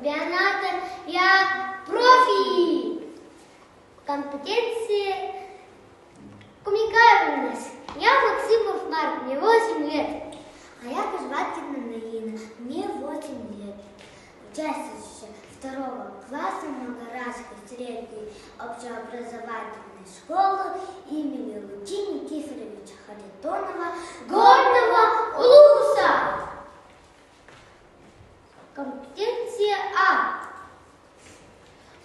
чемпионата я профи. Компетенции коммуникабельность. Я Максимов Марк, мне 8 лет. А я Кожеваткина Наина, мне 8 лет. Участница 2 класса Многоразской средней общеобразовательной школы имени Луки Никифоровича Харитонова Горного Улуса. Компетенция А.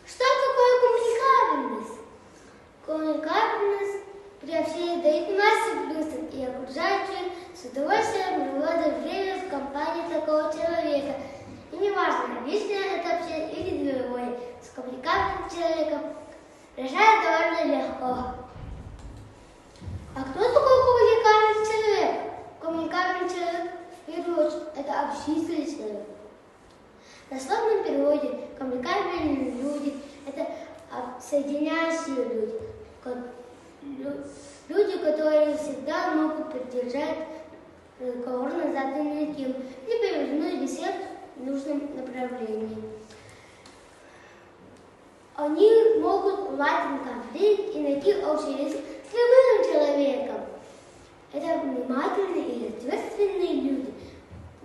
Что такое коммуникабельность? Коммуникабельность приобщение дает массу плюсов, и окружающие с удовольствием проводят время в компании такого человека. И неважно, личное это общение или деловое, с коммуникабельным человеком решает довольно легко. А кто такой коммуникабельный человек? Коммуникабельный человек, в первую очередь, это общительный человек. В дословном переводе коммуникабельные люди – это соединяющие люди. Люди, которые всегда могут поддержать разговор на заданную тему и повернуть беседу в нужном направлении. Они могут уладить конфликт и найти общий язык с любым человеком. Это внимательные и ответственные люди,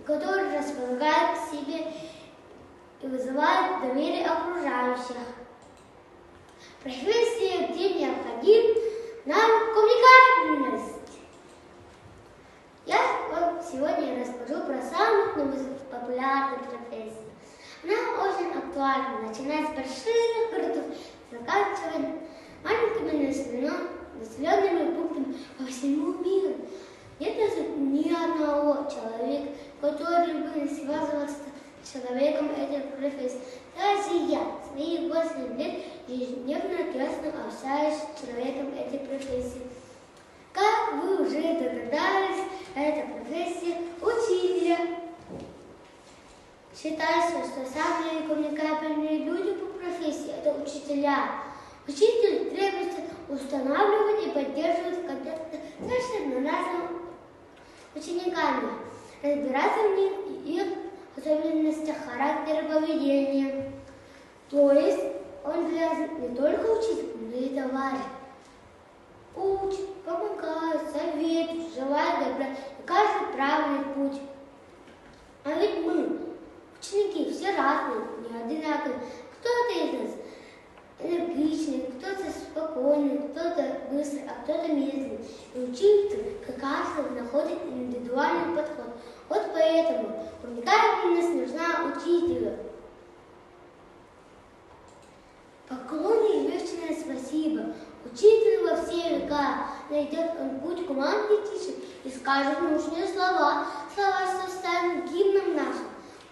которые располагают к себе и вызывают доверие окружающих. Профессия, где необходим навык коммуникабельность. Я вам сегодня расскажу про самую популярную профессию. Она очень актуальна, начиная с больших городов, заканчивая маленькими населенными пунктами по всему миру. Нет даже ни одного человека, который бы не связывался с человеком этой профессии. Даже я, свои 8 лет, ежедневно тесно общаюсь с человеком этой профессии. Как вы уже догадались, это профессия учителя. Считается, что самые коммуникабельные люди по профессии – это учителя. Учителю требуется устанавливать и поддерживать контакты с совершенно разными учениками, разбираться в них и их особенностях характера поведения. То есть он обязан не только учить, но и товарищ. Учит, помогает, советует, желает добра и каждый правильный путь. А ведь мы, ученики, все разные, не одинаковые. Кто-то из нас энергичный, кто-то спокойный, кто-то быстрый, а кто-то медленный. И учитель, как каждый, находит индивидуальный подход. Вот поэтому коммуникабельность нужна учителю. Поклон и вечное спасибо. Учитель во все века найдет он путь к ума детишек и скажет нужные слова. Слова, что станут гимном нашим,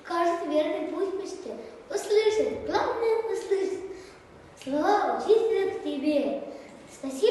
скажет верный путь почти. Услышать, главное услышать слова учителя к тебе. Спасибо.